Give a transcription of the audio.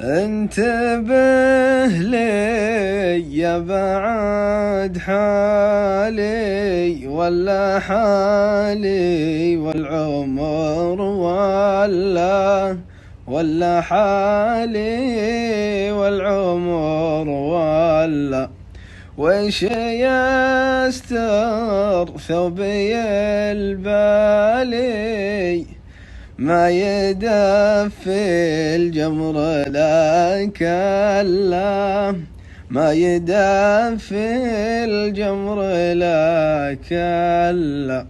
انتبه لي يا بعد حالي ولا حالي والعمر ولا حالي والعمر وش يستر ثوبي البالي ما يدفي الجمر لا كلا ما يدفي الجمر لا كلا.